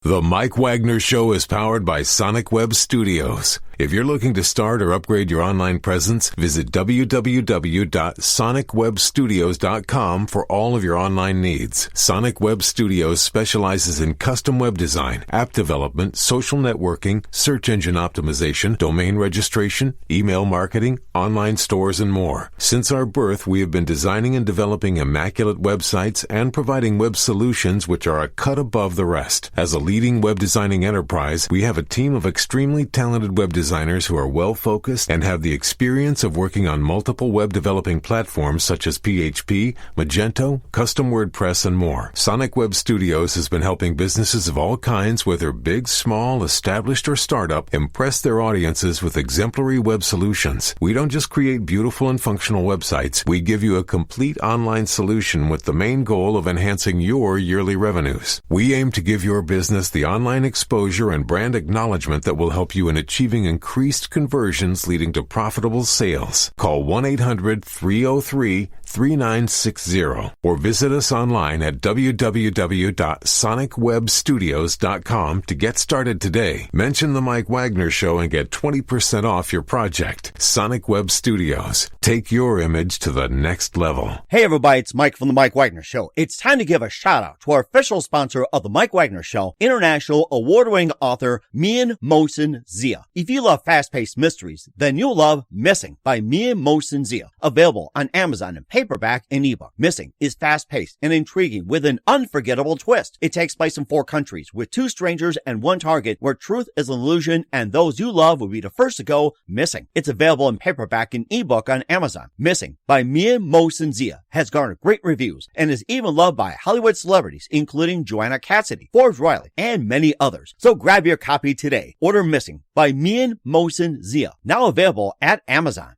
The Mike Wagner Show is powered by Sonic Web Studios. If you're looking to start or upgrade your online presence, visit www.sonicwebstudios.com for all of your online needs. Sonic Web Studios specializes in custom web design, app development, social networking, search engine optimization, domain registration, email marketing, online stores, and more. Since our birth, we have been designing and developing immaculate websites and providing web solutions which are a cut above the rest. As a leading web designing enterprise, we have a team of extremely talented web designers who are well-focused and have the experience of working on multiple web developing platforms such as PHP, Magento, custom WordPress, and more. Sonic Web Studios has been helping businesses of all kinds, whether big, small, established, or startup, impress their audiences with exemplary web solutions. We don't just create beautiful and functional websites. We give you a complete online solution with the main goal of enhancing your yearly revenues. We aim to give your business the online exposure and brand acknowledgement that will help you in achieving increased conversions leading to profitable sales. Call 1-800-303-3960 or visit us online at www.sonicwebstudios.com to get started today. Mention the Mike Wagner Show and get 20% off your project. Sonic Web Studios. Take your image to the next level. Hey everybody, it's Mike from the Mike Wagner Show. It's time to give a shout out to our official sponsor of the Mike Wagner Show, international award-winning author Mian Mohsen Zia. If you love fast-paced mysteries, then you'll love Missing by Mian Mohsen Zia. Available on Amazon in paperback and ebook. Missing is fast-paced and intriguing with an unforgettable twist. It takes place in 4 countries with 2 strangers and 1 target where truth is an illusion and those you love will be the first to go missing. It's available in paperback and ebook on Amazon. Missing by Mian Mohsen Zia has garnered great reviews and is even loved by Hollywood celebrities including Joanna Cassidy, Forbes Riley, and many others. So grab your copy today. Order Missing by Mian Mohsen Zia, now available at Amazon.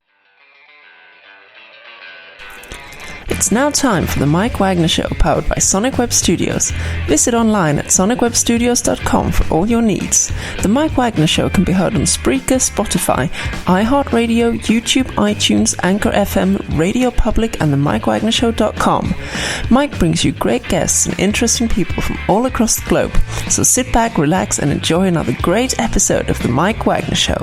It's now time for the Mike Wagner Show, powered by Sonic Web Studios. Visit online at sonicwebstudios.com for all your needs. The Mike Wagner Show can be heard on Spreaker, Spotify, iHeartradio, YouTube, iTunes, Anchor FM, Radio Public, and the MikeWagnerShow.com. Mike brings you great guests and interesting people from all across the globe. So sit back, relax, and enjoy another great episode of the Mike Wagner Show.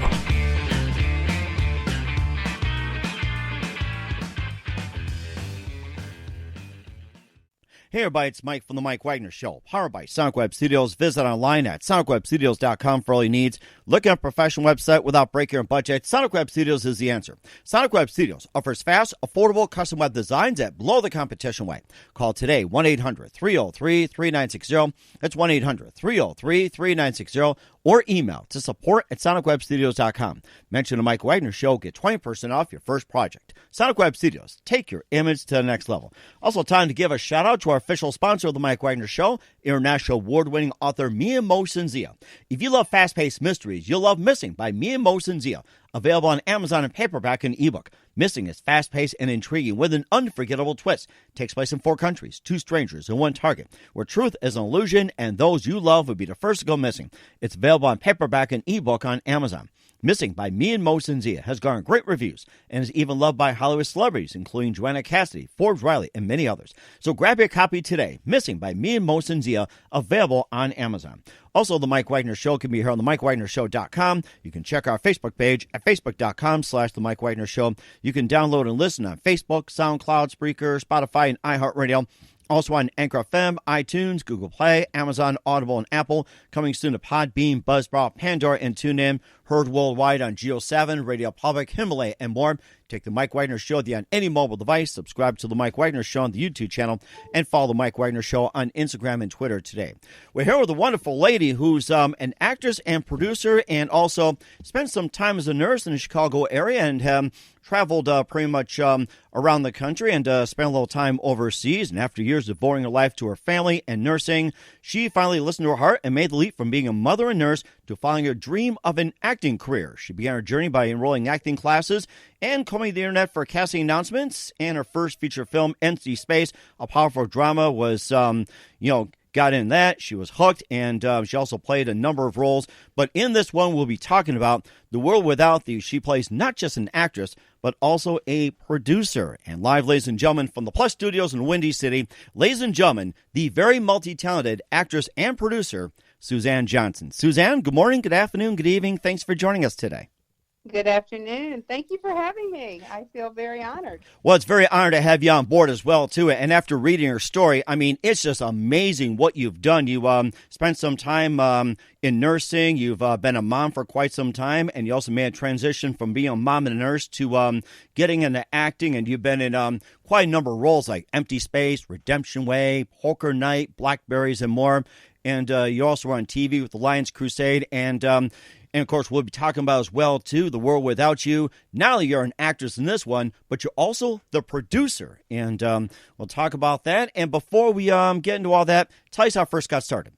Hey everybody, it's Mike from the Mike Wagner Show, powered by Sonic Web Studios. Visit online at sonicwebstudios.com for all your needs. Looking at a professional website without breaking your budget? Sonic Web Studios is the answer. Sonic Web Studios offers fast, affordable custom web designs at below the competition rate. Call today, 1-800-303-3960. That's 1-800-303-3960. Or email to support@sonicwebstudios.com. Mention the Mike Wagner Show, get 20% off your first project. Sonic Web Studios, take your image to the next level. Also time to give a shout out to our official sponsor of the Mike Wagner Show, international award-winning author Mian Mohsen Zia. If you love fast-paced mysteries, you'll love Missing by Mian Mohsen Zia. Available on Amazon in paperback and ebook. Missing is fast-paced and intriguing with an unforgettable twist. Takes place in 4 countries, 2 strangers, and 1 target, where truth is an illusion and those you love will be the first to go missing. It's available on paperback and ebook on Amazon. Missing by Mian Mohsen Zia has garnered great reviews and is even loved by Hollywood celebrities, including Joanna Cassidy, Forbes Riley, and many others. So grab your copy today. Missing by Mian Mohsen Zia, available on Amazon. Also, the Mike Wagner Show can be heard on the MikeWagnerShow.com. You can check our Facebook page at facebook.com/The Mike Wagner Show. You can download and listen on Facebook, SoundCloud, Spreaker, Spotify, and iHeartradio. Also on Anchor FM, iTunes, Google Play, Amazon, Audible, and Apple. Coming soon to Podbean, Buzzsprout, Pandora, and TuneIn. Heard worldwide on Geo 7, Radio Public, Himalaya, and more. Take the Mike Wagner Show on any mobile device. Subscribe to the Mike Wagner Show on the YouTube channel. And follow the Mike Wagner Show on Instagram and Twitter today. We're here with a wonderful lady who's an actress and producer and also spent some time as a nurse in the Chicago area and traveled pretty much around the country and spent a little time overseas. And after years devoting her life to her family and nursing, she finally listened to her heart and made the leap from being a mother and nurse to following her dream of an acting career. She began her journey by enrolling acting classes and combing the internet for casting announcements. And her first feature film, Emptyspace, a powerful drama, was, got in that. She was hooked, and she also played a number of roles. But in this one, we'll be talking about The World Without You. She plays not just an actress, but also a producer. And live, ladies and gentlemen, from the Plus Studios in Windy City, ladies and gentlemen, the very multi-talented actress and producer, Suzanne Johnson. Suzanne, good morning, good afternoon, good evening. Thanks for joining us today. Good afternoon. Thank you for having me. I feel very honored. Well, it's very honored to have you on board as well, too. And after reading your story, I mean, it's just amazing what you've done. You spent some time in nursing. You've been a mom for quite some time, and you also made a transition from being a mom and a nurse to getting into acting. And you've been in quite a number of roles like Empty Space, Redemption Way, Poker Night, Blackberries, and more. And you also were on TV with the Lions Crusade, and of course, we'll be talking about as well, too, The World Without You. Not only you're an actress in this one, but you're also the producer. And we'll talk about that. And before we get into all that, tell us how it first got started.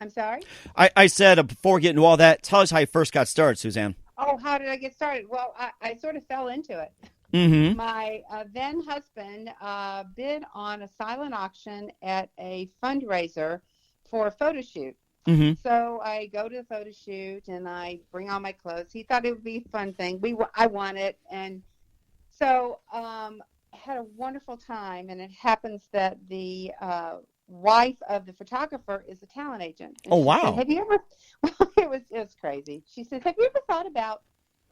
I'm sorry? I said before we get into all that, tell us how you first got started, Suzanne. Oh, how did I get started? Well, I sort of fell into it. Mm-hmm. My then husband bid on a silent auction at a fundraiser for a photo shoot. Mm-hmm. So I go to the photo shoot and I bring all my clothes. He thought it would be a fun thing. I won it, and so had a wonderful time. And it happens that the wife of the photographer is a talent agent. And oh wow! Said, have you ever? Well, it was crazy. She said, "Have you ever thought about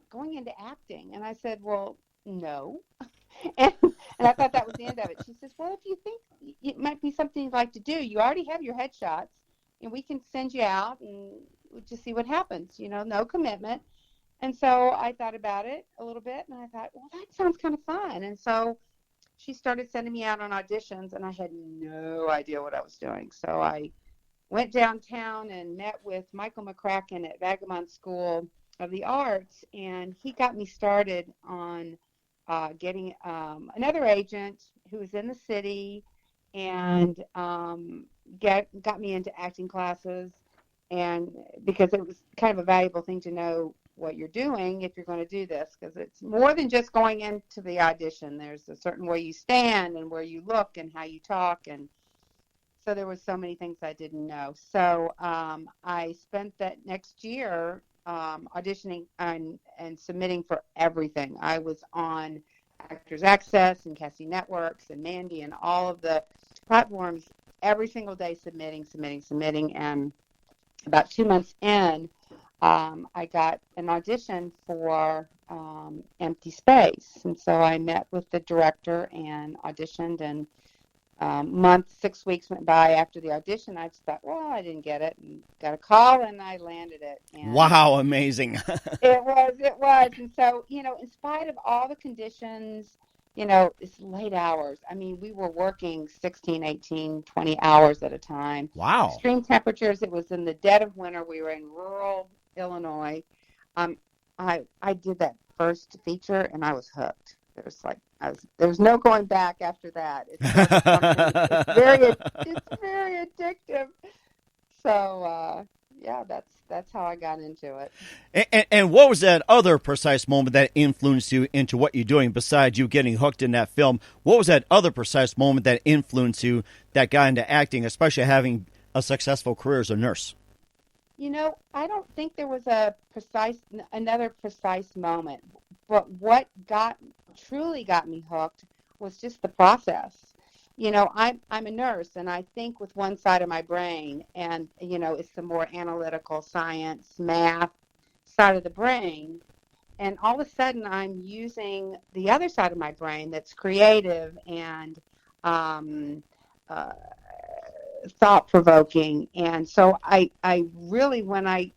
going into acting?" And I said, "Well, no." and I thought that was the end of it. She says, "Well, if you think it might be something you'd like to do, you already have your headshots. And we can send you out and we'll just see what happens, no commitment." And so I thought about it a little bit, and I thought, well, that sounds kind of fun. And so she started sending me out on auditions, and I had no idea what I was doing. So I went downtown and met with Michael McCracken at Vagabond School of the Arts, and he got me started on getting another agent who was in the city, and got me into acting classes, and because it was kind of a valuable thing to know what you're doing if you're going to do this, because it's more than just going into the audition. There's a certain way you stand and where you look and how you talk, and so there was so many things I didn't know. So I spent that next year auditioning and submitting for everything. I was on Actors Access and Casting Networks and Mandy and all of the platforms every single day, submitting. And about 2 months in, I got an audition for Empty Space. And so I met with the director and auditioned, and 6 weeks went by after the audition. I just thought, well, I didn't get it, and got a call, and I landed it. And wow, amazing. It was. And so, in spite of all the conditions, it's late hours. I mean, we were working 16, 18, 20 hours at a time. Wow. Extreme temperatures. It was in the dead of winter. We were in rural Illinois. I did that first feature, and I was hooked. There was no going back after that. It's very addictive. So, yeah, that's how I got into it. And what was that other precise moment that influenced you into what you're doing besides you getting hooked in that film? What was that other precise moment that influenced you that got into acting, especially having a successful career as a nurse? I don't think there was another precise moment, but what truly got me hooked was just the process. I'm a nurse, and I think with one side of my brain, and it's the more analytical science, math side of the brain, and all of a sudden I'm using the other side of my brain that's creative and thought-provoking. And so I really, when I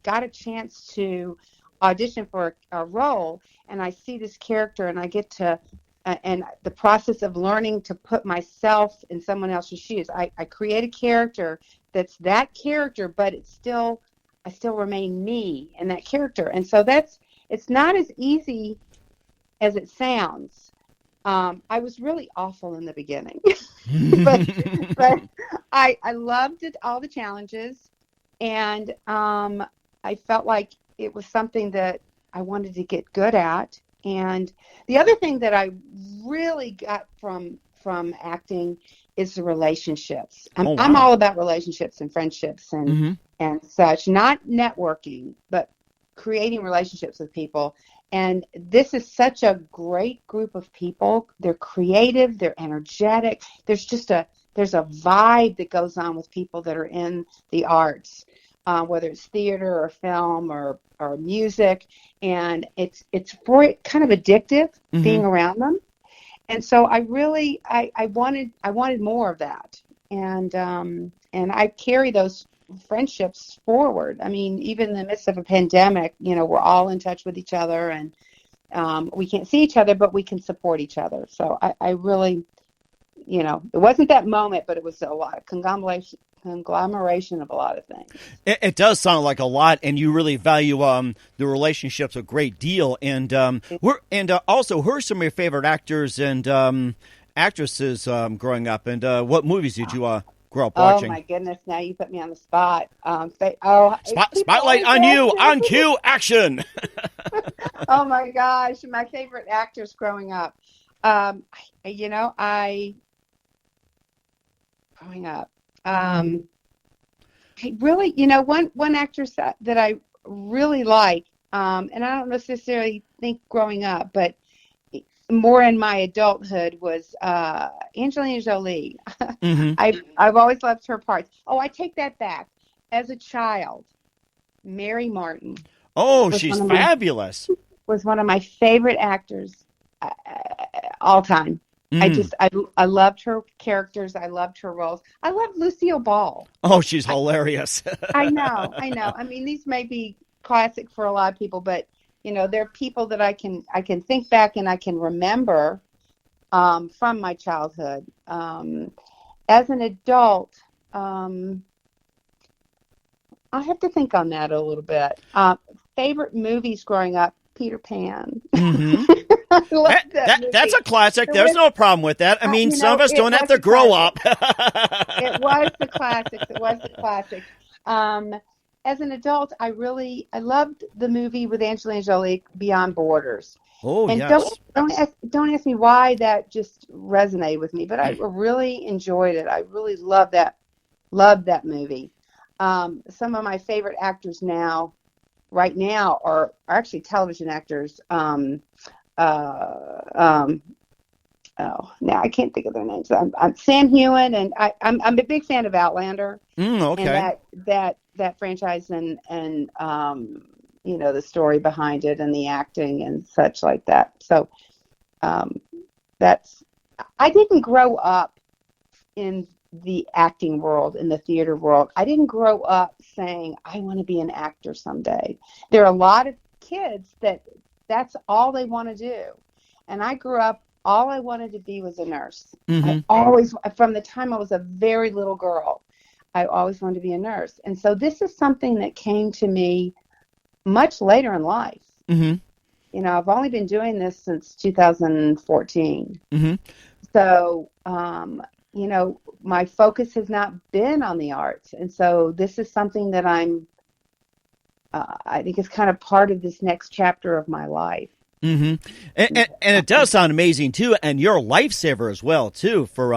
got a chance to audition for a role, and I see this character, and I get to and the process of learning to put myself in someone else's shoes. I create a character that's that character, but I still remain me in that character. And so it's not as easy as it sounds. I was really awful in the beginning, but I loved it, all the challenges, and I felt like it was something that I wanted to get good at. And the other thing that I really got from acting is the relationships. I'm all about relationships and friendships and such, not networking, but creating relationships with people. And this is such a great group of people. They're creative, they're energetic. There's just there's a vibe that goes on with people that are in the arts, whether it's theater or film or music, and it's kind of addictive being around them. And so I really I wanted more of that, and I carry those friendships forward. I mean, even in the midst of a pandemic, we're all in touch with each other, and we can't see each other, but we can support each other. So I really, it wasn't that moment, but it was a lot of conglomeration of a lot of things. It does sound like a lot, and you really value the relationships a great deal. And also, who are some of your favorite actors and actresses growing up? And what movies did you grow up watching? Oh my goodness! Now you put me on the spot. Spotlight on you! On cue! Action! Oh my gosh! My favorite actors growing up. I really, one actress that I really like, and I don't necessarily think growing up, but more in my adulthood, was Angelina Jolie. I've always loved her parts. Oh, I take that back. As a child, Mary Martin. Oh, she's fabulous. Was one of my favorite actors all time. I loved her characters. I loved her roles. I loved Lucille Ball. Oh, she's hilarious. I know. I mean, these may be classic for a lot of people, but they're people that I can think back and I can remember from my childhood. As an adult, I have to think on that a little bit. Favorite movies growing up: Peter Pan. That's a classic. There's no problem with that. I mean, some of us don't have to grow up. It was the classics. As an adult, I loved the movie with Angelina Jolie, Beyond Borders. Oh, and yes. Don't ask me why that just resonated with me, but I really enjoyed it. I really loved that movie. Some of my favorite actors right now are actually television actors. Now I can't think of their names. I'm Sam Heughan, and I'm a big fan of Outlander. Okay. And that franchise and the story behind it and the acting and such like that. So I didn't grow up in the acting world, in the theater world. I didn't grow up saying I want to be an actor someday. There are a lot of kids that's all they want to do. And I grew up, all I wanted to be was a nurse. I always, from the time I was a very little girl, I always wanted to be a nurse. And so this is something that came to me much later in life. I've only been doing this since 2014. So, my focus has not been on the arts. And so this is something that I think is kind of part of this next chapter of my life. And it does sound amazing too, and you're a lifesaver as well too for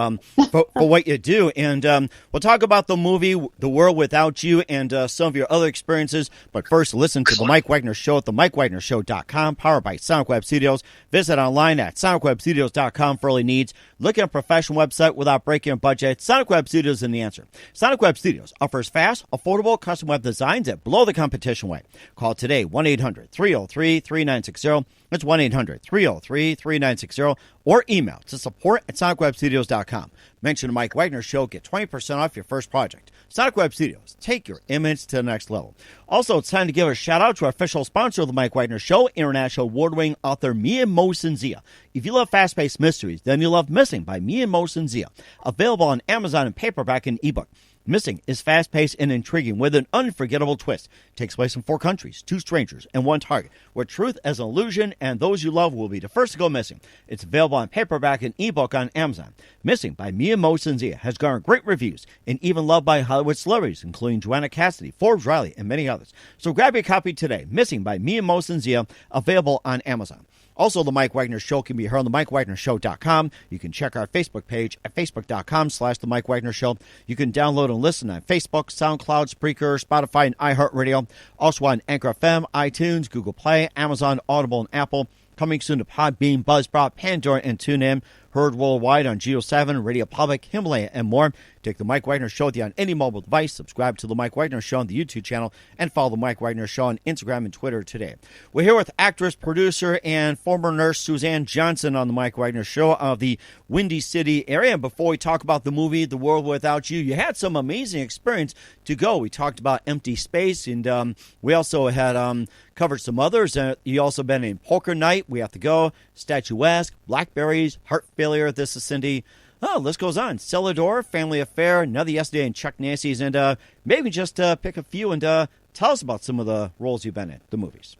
what you do. And we'll talk about the movie The World Without You and some of your other experiences. But first, listen to the Mike Wagner Show at themikewagnershow.com, powered by Sonic Web Studios. Visit online at sonicwebstudios.com for all your needs. Look at a professional website without breaking a budget. Sonic Web Studios is the answer. Sonic Web Studios offers fast, affordable, custom web designs that blow the competition away. Call today 1-800-303-3960. That's 1-800-303-3960, or email to support@sonicwebstudios.com. Mention the Mike Wagner Show. Get 20% off your first project. Sonic Web Studios. Take your image to the next level. Also, it's time to give a shout-out to our official sponsor of the Mike Wagner Show, international award-winning author Mia Mosin-Zia. If you love fast-paced mysteries, then you love Missing by Mia Mosin-Zia. Available on Amazon in paperback and ebook. Missing is fast-paced and intriguing with an unforgettable twist. It takes place in 4 countries, 2 strangers, and 1 target, where truth is an illusion and those you love will be the first to go missing. It's available on paperback and ebook on Amazon. Missing by Mia Mosin-Zia has garnered great reviews and even loved by Hollywood celebrities, including Joanna Cassidy, Forbes Riley, and many others. So grab your copy today. Missing by Mia Mosin-Zia, available on Amazon. Also, The Mike Wagner Show can be heard on themikewagnershow.com. You can check our Facebook page at facebook.com/The Mike Wagner Show. You can download and listen on Facebook, SoundCloud, Spreaker, Spotify, and iHeartRadio. Also on Anchor FM, iTunes, Google Play, Amazon, Audible, and Apple. Coming soon to Podbean, Buzzsprout, Pandora, and TuneIn. Heard worldwide on Geo 7, Radio Public, Himalaya, and more. Take the Mike Wagner Show with you on any mobile device. Subscribe to the Mike Wagner Show on the YouTube channel, and follow the Mike Wagner Show on Instagram and Twitter today. We're here with actress, producer, and former nurse Suzanne Johnson on the Mike Wagner Show of the Windy City area. And before we talk about the movie The World Without You, you had some amazing experience to go. We talked about Empty Space, and we also had covered some others. You also been in Poker Night, We Have to Go, Statuesque, Blackberries, Heart Failure, This is Cindy. Oh, list goes on. Cellador, Family Affair, Another Yesterday, and Chuck Nancy's. And maybe just pick a few and tell us about some of the roles you've been in, the movies.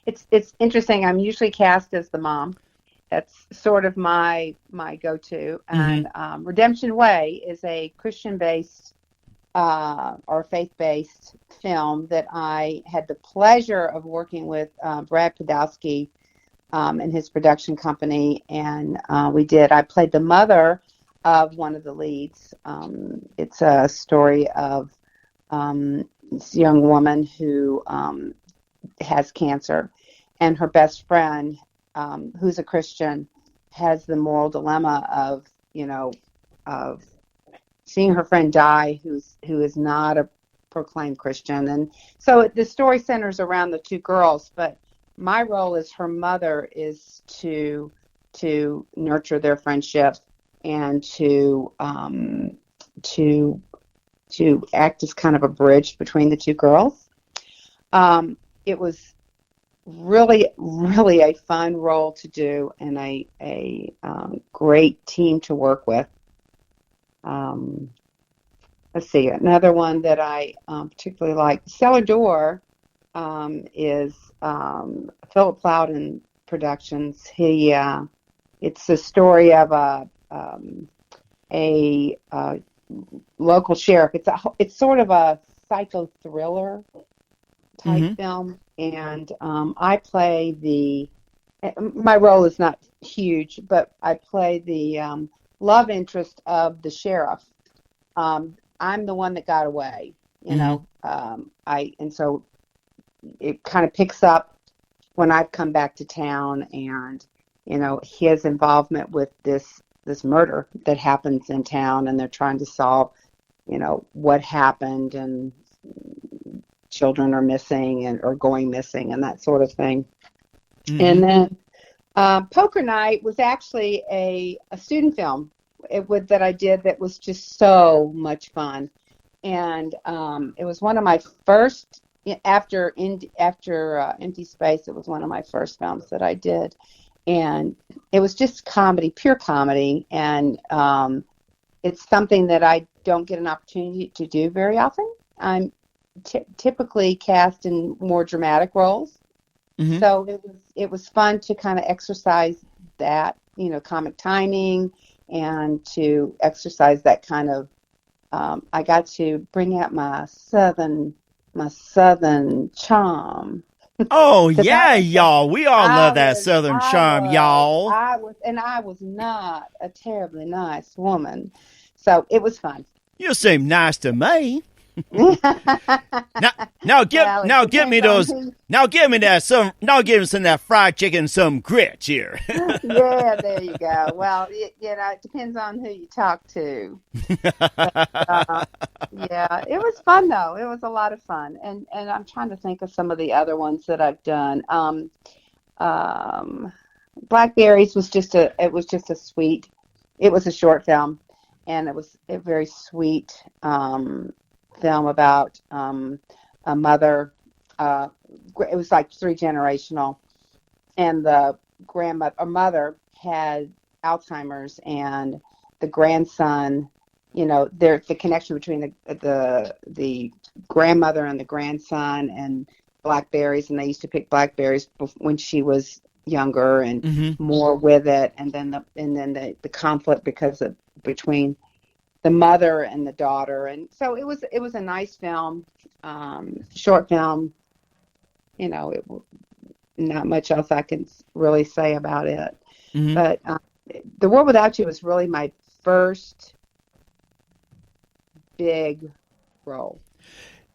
It's interesting. I'm usually cast as the mom. That's sort of my go-to. And Redemption Way is a Christian-based or faith-based film that I had the pleasure of working with Brad Podolsky and his production company, and I played the mother of one of the leads. It's a story of this young woman who has cancer, and her best friend, who's a Christian, has the moral dilemma of seeing her friend die, who is not a proclaimed Christian. And so the story centers around the two girls, but my role as her mother is to nurture their friendship and to act as kind of a bridge between the two girls. It was really, really a fun role to do, and a great team to work with. Let's see, another one that I particularly like, Cellar Door, is Philip Plowden Productions. It's the story of a local sheriff. It's sort of a psycho thriller type film, and I play my role is not huge, but I play the love interest of the sheriff. I'm the one that got away, and so it kind of picks up when I've come back to town, and his involvement with this murder that happens in town, and they're trying to solve what happened, and children are missing or going missing and that sort of thing. And then Poker Night was actually a student film that I did that was just so much fun, and it was one of my first after Empty Space. It was one of my first films that I did, and it was just comedy, pure comedy, and it's something that I don't get an opportunity to do very often. I'm typically cast in more dramatic roles, so it was fun to kind of exercise that comic timing, and to exercise that kind of I got to bring out my southern charm. Oh yeah, y'all. We all love that southern charm, y'all. I was not a terribly nice woman, so it was fun. You seem nice to me. Now give me some of that fried chicken, some grits here. Yeah, there you go. Well, it depends on who you talk to. But, yeah, it was fun though. It was a lot of fun, and I'm trying to think of some of the other ones that I've done. Blackberries was just a short film, and it was a very sweet film about a mother. It was like 3-generational, and the mother had Alzheimer's, and the grandson, the connection between the grandmother and the grandson, and blackberries, and they used to pick blackberries when she was younger, and more with it, and then the conflict between the mother and the daughter, and so it was a nice film, short film. Not much else I can really say about it. But The World Without You was really my first big role.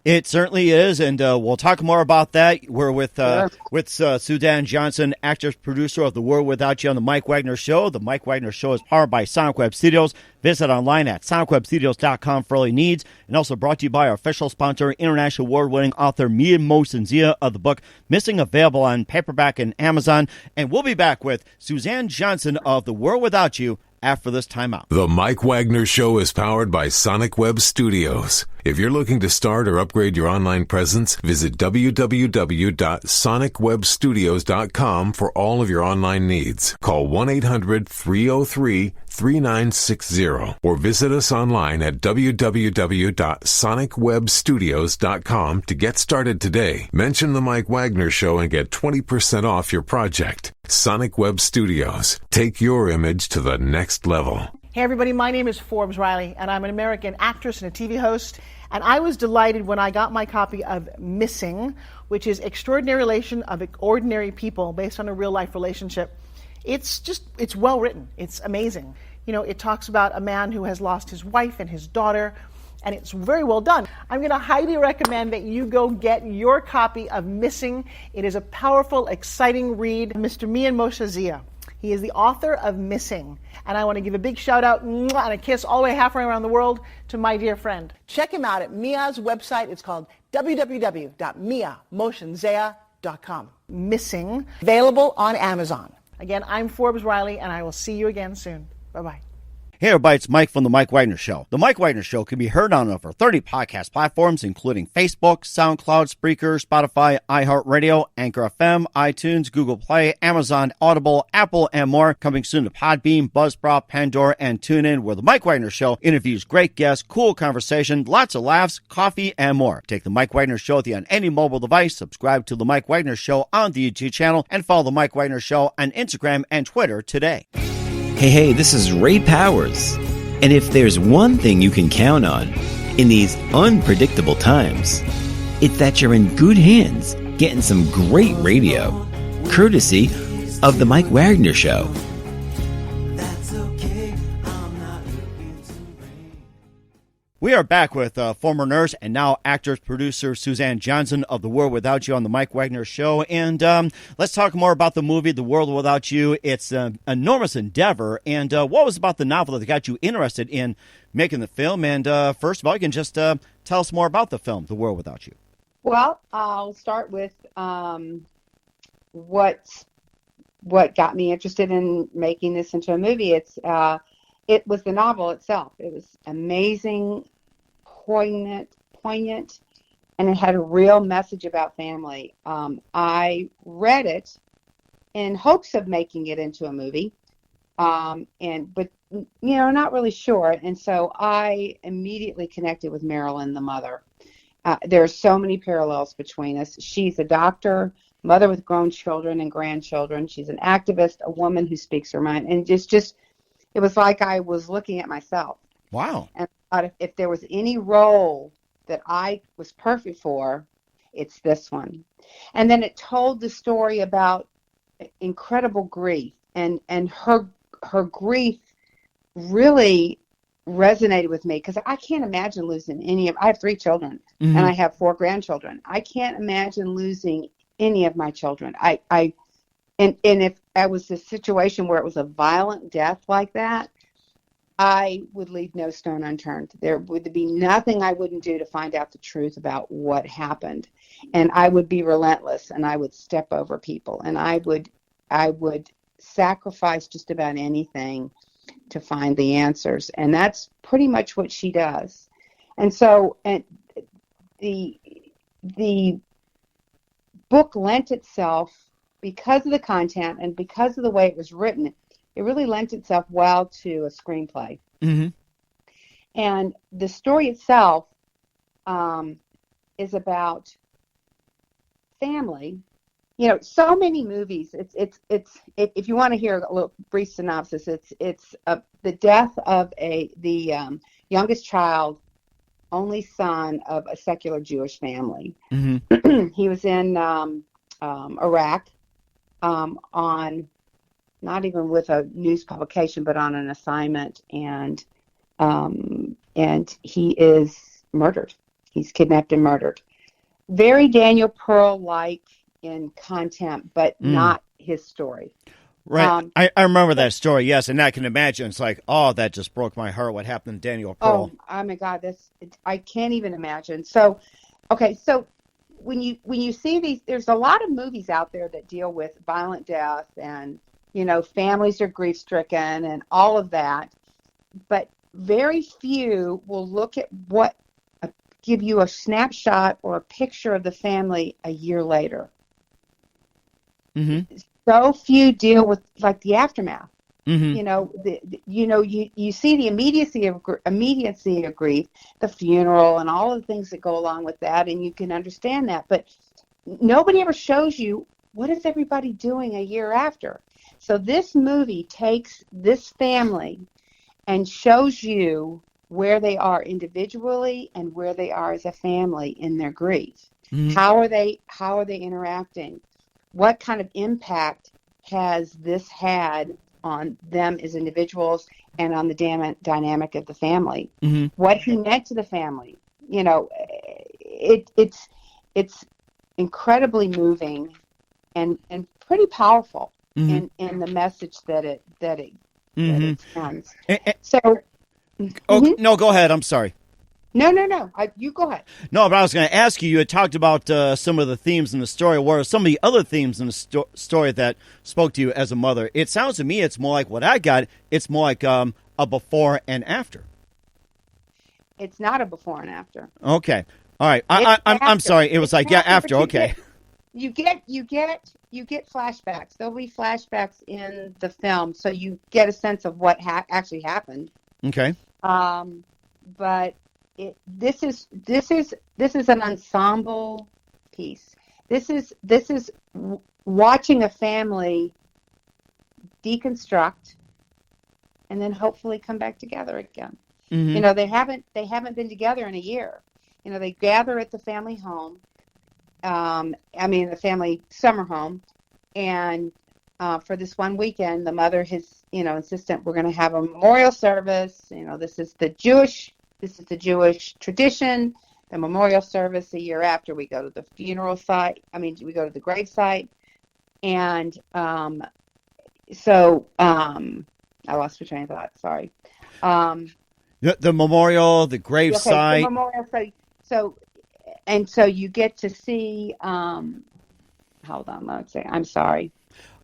It certainly is, and we'll talk more about that. We're with Suzanne Johnson, actress, producer of The World Without You on The Mike Wagner Show. The Mike Wagner Show is powered by Sonic Web Studios. Visit online at sonicwebstudios.com for all your needs, and also brought to you by our official sponsor, international award-winning author Mia Mosensia of the book Missing, available on paperback and Amazon. And we'll be back with Suzanne Johnson of The World Without You after this timeout. The Mike Wagner Show is powered by Sonic Web Studios. If you're looking to start or upgrade your online presence, visit www.sonicwebstudios.com for all of your online needs. Call 1-800-303-3960 or visit us online at www.sonicwebstudios.com to get started today. Mention The Mike Wagner Show and get 20% off your project. Sonic Web Studios. Take your image to the next level. Hey everybody, my name is Forbes Riley, and I'm an American actress and a TV host. And I was delighted when I got my copy of Missing, which is Extraordinary Relation of Ordinary People based on a real-life relationship. It's well written. It's amazing. You know, it talks about a man who has lost his wife and his daughter, and it's very well done. I'm going to highly recommend that you go get your copy of Missing. It is a powerful, exciting read. Mr. Mia Mosensia. He is the author of Missing. And I want to give a big shout out and a kiss all the way halfway around the world to my dear friend. Check him out at Mia's website. It's called www.miamosensia.com. Missing, available on Amazon. Again, I'm Forbes Riley, and I will see you again soon. Bye-bye. Hey everybody, it's Mike from The Mike Wagner Show. The Mike Wagner Show can be heard on over 30 podcast platforms, including Facebook, SoundCloud, Spreaker, Spotify, iHeartradio, Anchor FM, iTunes, Google Play, Amazon, Audible, Apple, and more. Coming soon to Podbean, Buzzsprout, Pandora, and TuneIn, where The Mike Wagner Show interviews great guests, cool conversation, lots of laughs, coffee, and more. Take The Mike Wagner Show with you on any mobile device. Subscribe to The Mike Wagner Show on the YouTube channel, and follow The Mike Wagner Show on Instagram and Twitter today. Hey, this is Ray Powers. And if there's one thing you can count on in these unpredictable times, it's that you're in good hands getting some great radio, courtesy of The Mike Wagner Show. We are back with former nurse and now actress, producer Suzanne Johnson of The World Without You on The Mike Wagner Show. And let's talk more about the movie, The World Without You. It's an enormous endeavor. And what was about the novel that got you interested in making the film? And first of all, you can just tell us more about the film, The World Without You. Well, I'll start with what got me interested in making this into a movie. It was the novel itself. It was amazing, poignant, and it had a real message about family. I read it in hopes of making it into a movie, but not really sure. And so I immediately connected with Marilyn, the mother. There are so many parallels between us. She's a doctor, mother with grown children and grandchildren. She's an activist, a woman who speaks her mind, and just. It was like I was looking at myself. Wow. And I thought if there was any role that I was perfect for, it's this one. And then it told the story about incredible grief. And her grief really resonated with me because I can't imagine losing I have 3 children, and I have 4 grandchildren. I can't imagine losing any of my children. And if I was a situation where it was a violent death like that, I would leave no stone unturned. There would be nothing I wouldn't do to find out the truth about what happened. And I would be relentless, and I would step over people, and I would sacrifice just about anything to find the answers. And that's pretty much what she does. And so the book lent itself, because of the content and because of the way it was written, it really lent itself well to a screenplay. Mm-hmm. And the story itself is about family. You know, so many movies. It's if you want to hear a little brief synopsis, it's the death of the youngest child, only son of a secular Jewish family. Mm-hmm. He was in Iraq. On not even with a news publication, but on an assignment, and he is murdered. He's kidnapped and murdered. Very Daniel Pearl-like in content, but not his story. Right. I remember that story, yes, and I can imagine. It's like, oh, that just broke my heart, what happened to Daniel Pearl. Oh my God, I can't even imagine. So, okay, so when you see these, there's a lot of movies out there that deal with violent death and, families are grief-stricken and all of that, but very few will look at give you a snapshot or a picture of the family a year later. Mm-hmm. So few deal with like the aftermath. Mm-hmm. You see the immediacy of grief, the funeral, and all of the things that go along with that, and you can understand that. But nobody ever shows you what is everybody doing a year after. So this movie takes this family and shows you where they are individually and where they are as a family in their grief. Mm-hmm. How are they interacting? What kind of impact has this had on them as individuals and on the dynamic of the family? Mm-hmm. What he meant to the family? It's incredibly moving and pretty powerful in the message that it sends. So. Oh, no, go ahead. I'm sorry. No. You go ahead. No, but I was going to ask you, you had talked about some of the themes in the story. What are some of the other themes in the story that spoke to you as a mother? It sounds to me it's more like what I got. It's more like a before and after. It's not a before and after. Okay. All right. I'm sorry. It was like, after. Okay. You get flashbacks. There'll be flashbacks in the film, so you get a sense of what actually happened. Okay. But this is an ensemble piece. This is watching a family deconstruct and then hopefully come back together again. Mm-hmm. They haven't been together in a year. They gather at the family home. The family summer home, and for this one weekend, the mother has, insistent we're going to have a memorial service. This is the Jewish tradition. The memorial service a year after, we go to the funeral site. We go to the grave site, and so I lost my train of thought. Sorry. The memorial, the grave site. The memorial site. So you get to see. Hold on, let's see. I'm sorry.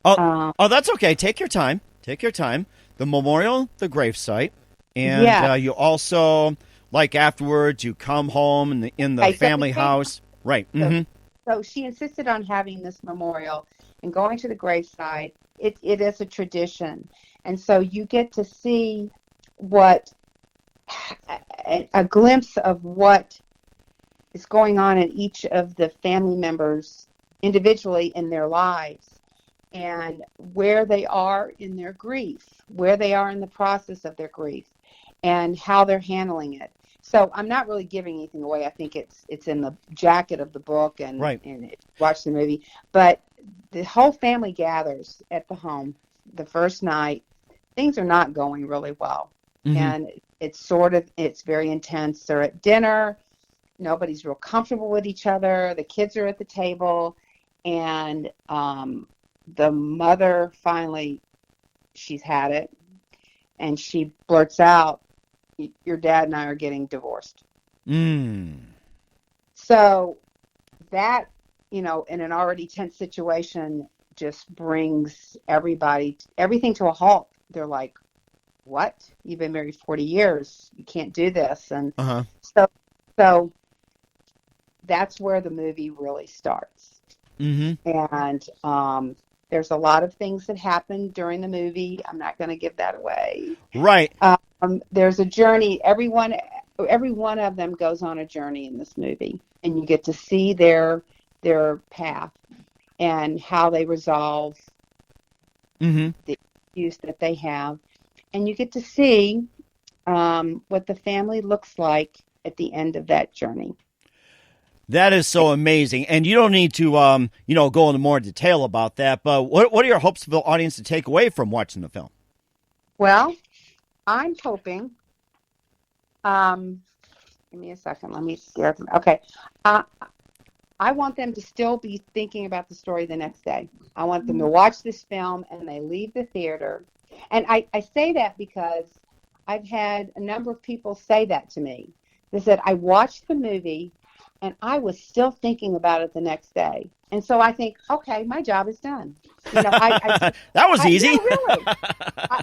Oh, that's okay. Take your time. The memorial, the gravesite, and you also, like afterwards, you come home in the family house. Right. Mm-hmm. So she insisted on having this memorial and going to the gravesite. It is a tradition, and so you get to see a glimpse of what is going on in each of the family members individually in their lives, and where they are in their grief, where they are in the process of their grief, and how they're handling it. So I'm not really giving anything away. I think it's in the jacket of the book and watch the movie. But the whole family gathers at the home the first night. Things are not going really well. Mm-hmm. And it's very intense. They're at dinner. Nobody's real comfortable with each other. The kids are at the table. And the mother finally, she's had it. And she blurts out, "Your dad and I are getting divorced." So that, in an already tense situation, just brings everything to a halt. They're like, "What? You've been married 40 years. You can't do this." And so that's where the movie really starts. Mm-hmm. And there's a lot of things that happen during the movie. I'm not going to give that away. Right. There's a journey. Every one of them goes on a journey in this movie, and you get to see their path and how they resolve the issues that they have, and you get to see what the family looks like at the end of that journey. That is so amazing, and you don't need to go into more detail about that. But what are your hopes for the audience to take away from watching the film? Well, I'm hoping, Give me a second. Let me scare them. Okay. I want them to still be thinking about the story the next day. I want them to watch this film and they leave the theater. And I say that because I've had a number of people say that to me. They said, I watched the movie and I was still thinking about it the next day. And so I think, okay, my job is done. You know, that was easy. No, really.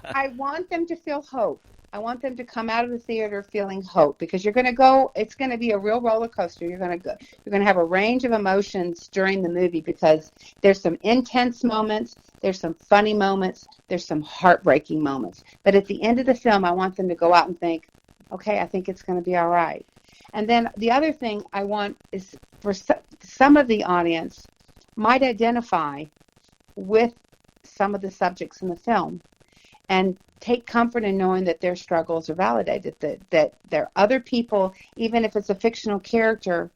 I want them to feel hope. I want them to come out of the theater feeling hope, because you're going to go, it's going to be a real roller coaster. You're going to have a range of emotions during the movie, because there's some intense moments, there's some funny moments, there's some heartbreaking moments. But at the end of the film, I want them to go out and think, okay, I think it's going to be all right. And then the other thing I want is for some of the audience might identify with some of the subjects in the film and take comfort in knowing that their struggles are validated, that there are other people, even if it's a fictional character,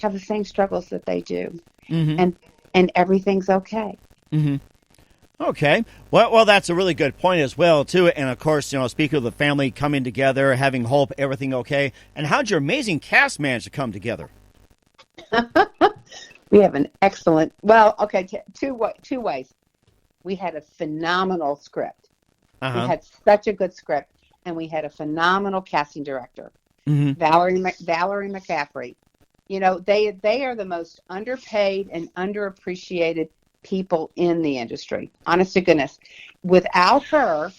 have the same struggles that they do. Mm-hmm. And everything's okay. Mm-hmm. Okay. Well, that's a really good point as well, too. And, of course, you know, speaking of the family coming together, having hope, everything okay. And how'd your amazing cast manage to come together? We have an excellent, well, okay, two ways. We had a phenomenal script. Uh-huh. We had such a good script, and we had a phenomenal casting director, mm-hmm. Valerie McCaffrey. You know, they are the most underpaid and underappreciated people in the industry. Honest to goodness. Without her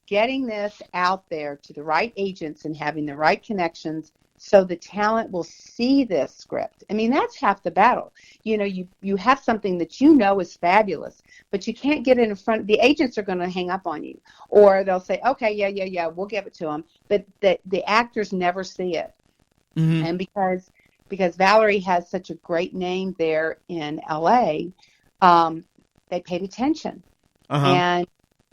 getting this out there to the right agents and having the right connections so the talent will see this script. I mean, that's half the battle. You know, you have something that you know is fabulous, but you can't get it in front. The agents are going to hang up on you, or they'll say, okay, yeah, we'll give it to them. But the actors never see it. Mm-hmm. And because Valerie has such a great name there in L.A., they paid attention. Uh-huh.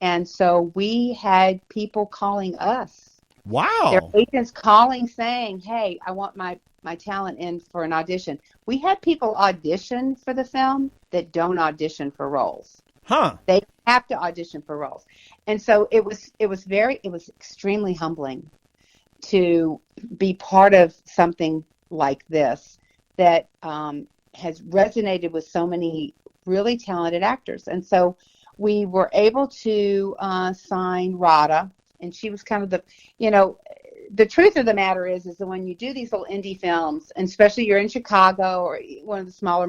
And so we had people calling us. Wow. Their agents calling saying, hey, I want my talent in for an audition. We had people audition for the film that don't audition for roles. Huh. They have to audition for roles. And so it was extremely humbling to be part of something like this that has resonated with so many really talented actors. And so we were able to sign Rada, and she was kind of the truth of the matter is that when you do these little indie films, and especially you're in Chicago or one of the smaller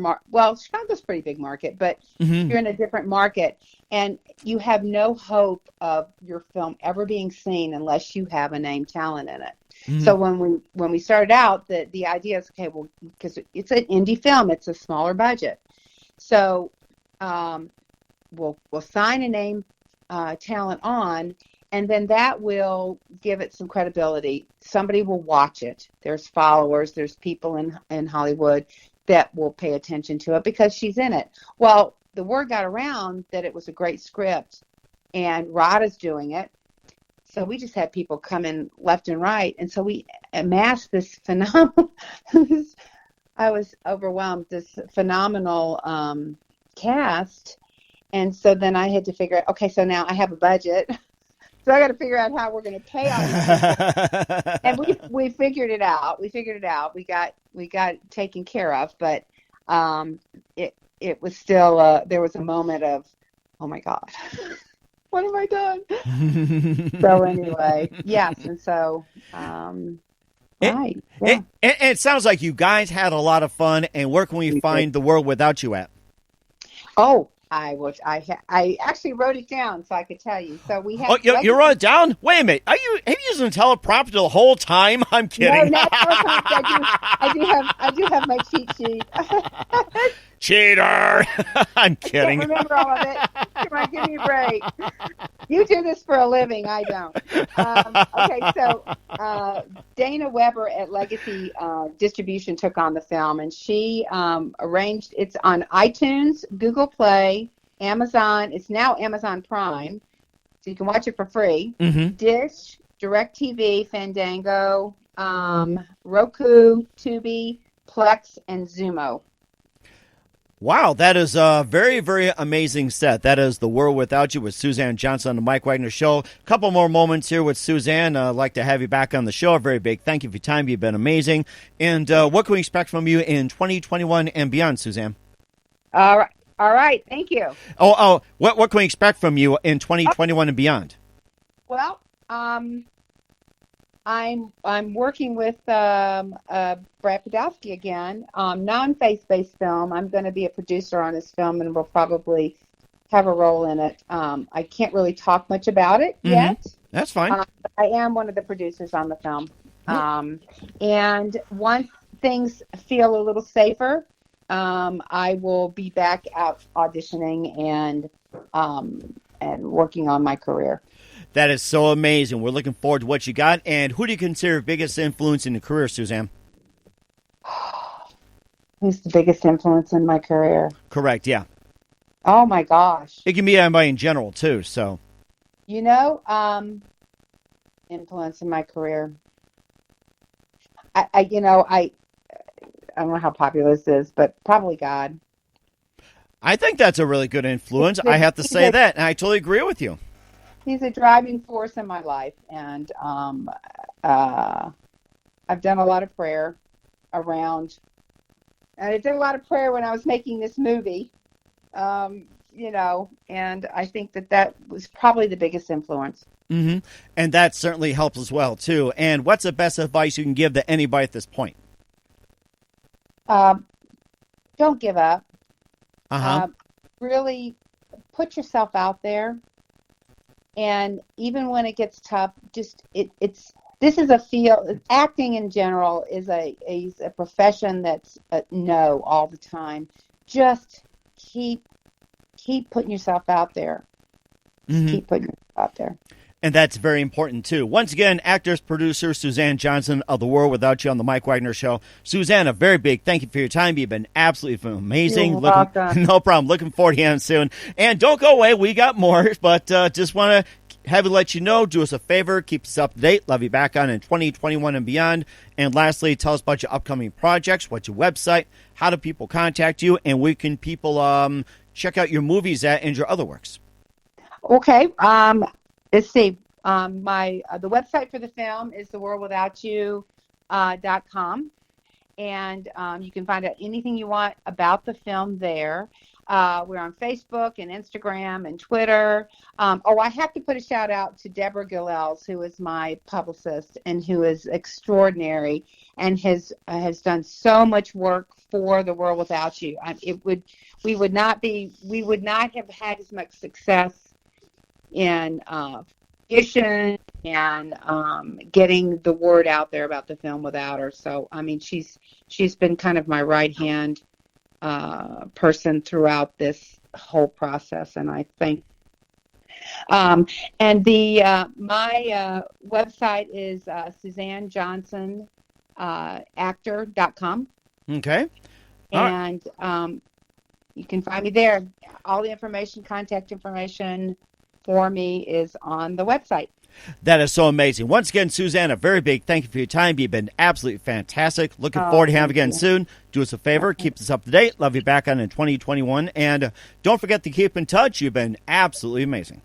Chicago's a pretty big market, but mm-hmm. you're in a different market, and you have no hope of your film ever being seen unless you have a named talent in it. Mm-hmm. So when we started out, the idea is, okay, well, because it's an indie film, it's a smaller budget. So we'll sign a name talent on, and then that will give it some credibility. Somebody will watch it. There's followers. There's people in Hollywood that will pay attention to it because she's in it. Well, the word got around that it was a great script, and Rada's doing it. So we just had people come in left and right, and so we amassed this phenomenal. I was overwhelmed. This phenomenal cast, and so then I had to figure out. Okay, so now I have a budget. So I got to figure out how we're going to pay all these people. And we figured it out. We got it taken care of, but it was still there was a moment of, oh my God, what have I done? So anyway, yes, and so right. Yeah. It sounds like you guys had a lot of fun. And where can we find The World Without You at? Oh. I actually wrote it down so I could tell you. So we have. Oh, you wrote it down? Wait a minute. Have you using a teleprompter the whole time? I'm kidding. No, not I do have my cheat sheet. Cheater! I'm kidding. I can't remember all of it. Come on, give me a break. You do this for a living. I don't. Okay, so Dana Weber at Legacy Distribution took on the film, and she arranged. It's on iTunes, Google Play, Amazon. It's now Amazon Prime, so you can watch it for free. Mm-hmm. Dish, DirecTV, Fandango, Roku, Tubi, Plex, and Zumo. Wow, that is a very, very amazing set. That is The World Without You with Suzanne Johnson on the Mike Wagner Show. A couple more moments here with Suzanne. I'd like to have you back on the show. A very big thank you for your time. You've been amazing. And what can we expect from you in 2021 and beyond, Suzanne? All right. Thank you. What can we expect from you in 2021 and beyond? Well, I'm working with Brad Podolsky again, non-face-based film. I'm going to be a producer on his film and will probably have a role in it. I can't really talk much about it yet. That's fine. But I am one of the producers on the film. And once things feel a little safer, I will be back out auditioning and working on my career. That is so amazing. We're looking forward to what you got. And who do you consider biggest influence in your career, Suzanne? Who's the biggest influence in my career? Correct, yeah. Oh, my gosh. It can be anybody in general, too, so. Influence in my career. I don't know how popular this is, but probably God. I think that's a really good influence. I have to say that, and I totally agree with you. He's a driving force in my life, and I've done a lot of prayer around, and I did a lot of prayer when I was making this movie, and I think that was probably the biggest influence. Mm-hmm. And that certainly helps as well, too. And what's the best advice you can give to anybody at this point? Don't give up. Really put yourself out there. And even when it gets tough, this is a field. Acting in general is a profession that's no all the time. Just keep putting yourself out there. Keep putting yourself out there. And that's very important, too. Once again, actress, producer, Suzanne Johnson of The World Without You on the Mike Wagner Show. Suzanne, a very big thank you for your time. You've been absolutely amazing. You're welcome. No problem. Looking forward to hearing soon. And don't go away. We got more, but just want to have you let you know, do us a favor, keep us up to date. Love you back on in 2021 and beyond. And lastly, tell us about your upcoming projects, what's your website, how do people contact you, and where can people check out your movies at and your other works? Okay. Let's see. The website for the film is theworkdwithoutyou.com, and you can find out anything you want about the film there. We're on Facebook and Instagram and Twitter. I have to put a shout out to Deborah Gilels, who is my publicist and who is extraordinary and has done so much work for The World Without You. We would not have had as much success in and getting the word out there about the film without her. So she's been kind of my right hand person throughout this whole process, and I think. My website is suzannejohnsonacts.com. Okay. And you can find me there. All the information, contact information for me is on the website. That is so amazing. Once again, Suzanne, a very big thank you for your time. You've been absolutely fantastic. Looking forward to having you again soon. Do us a favor. Keep us up to date. Love you back on in 2021. And don't forget to keep in touch. You've been absolutely amazing.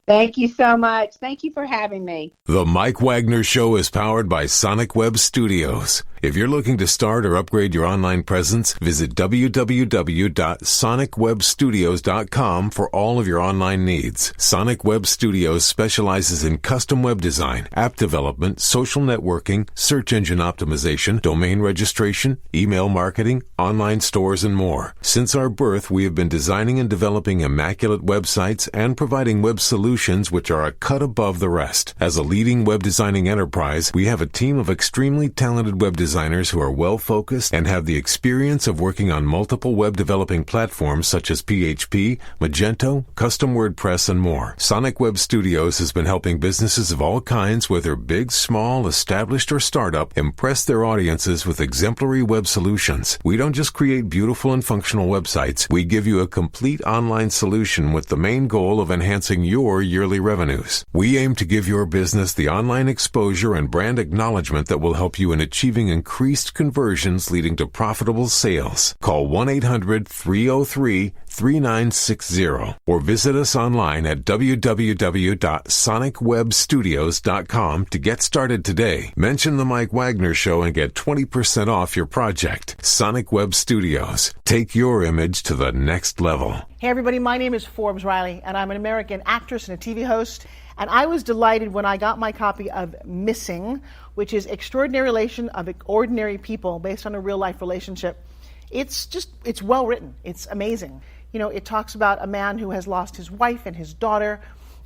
Thank you so much. Thank you for having me. The Mike Wagner Show is powered by Sonic Web Studios. If you're looking to start or upgrade your online presence, visit www.sonicwebstudios.com for all of your online needs. Sonic Web Studios specializes in custom web design, app development, social networking, search engine optimization, domain registration, email marketing, online stores, and more. Since our birth, we have been designing and developing immaculate websites and providing web solutions which are a cut above the rest. As a leading web designing enterprise, we have a team of extremely talented web designers who are well-focused and have the experience of working on multiple web developing platforms such as PHP, Magento, Custom WordPress, and more. Sonic Web Studios has been helping businesses of all kinds, whether big, small, established, or startup, impress their audiences with exemplary web solutions. We don't just create beautiful and functional websites. We give you a complete online solution with the main goal of enhancing your yearly revenues. We aim to give your business the online exposure and brand acknowledgement that will help you in achieving increased conversions leading to profitable sales. Call 1-800-303-3960 or visit us online at www.sonicwebstudios.com to get started today. Mention the Mike Wagner Show and get 20% off your project. Sonic Web Studios. Take your image to the next level. Hey everybody, my name is Forbes Riley, and I'm an American actress and a TV host. And I was delighted when I got my copy of Missing, which is Extraordinary Relation of Ordinary People based on a real-life relationship. It's well written. It's amazing. You know, it talks about a man who has lost his wife and his daughter,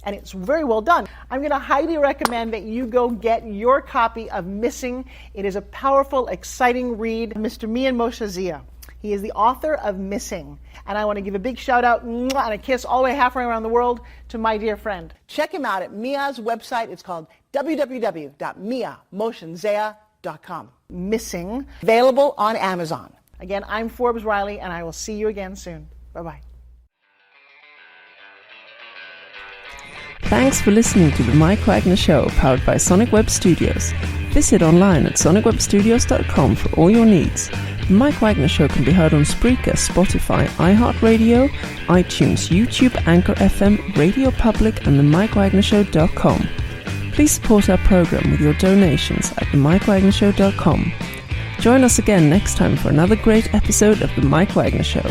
and it's very well done. I'm going to highly recommend that you go get your copy of Missing. It is a powerful, exciting read. Mr. Mian Moshe Zia. He is the author of Missing. And I want to give a big shout out and a kiss all the way halfway around the world to my dear friend. Check him out at Mia's website. It's called www.miamoshenzea.com. Missing. Available on Amazon. Again, I'm Forbes Riley, and I will see you again soon. Bye-bye. Thanks for listening to The Mike Wagner Show, powered by Sonic Web Studios. Visit online at sonicwebstudios.com for all your needs. The Mike Wagner Show can be heard on Spreaker, Spotify, iHeartradio, iTunes, YouTube, Anchor FM, Radio Public, and themikewagnershow.com. Please support our program with your donations at themikewagnershow.com. Join us again next time for another great episode of The Mike Wagner Show.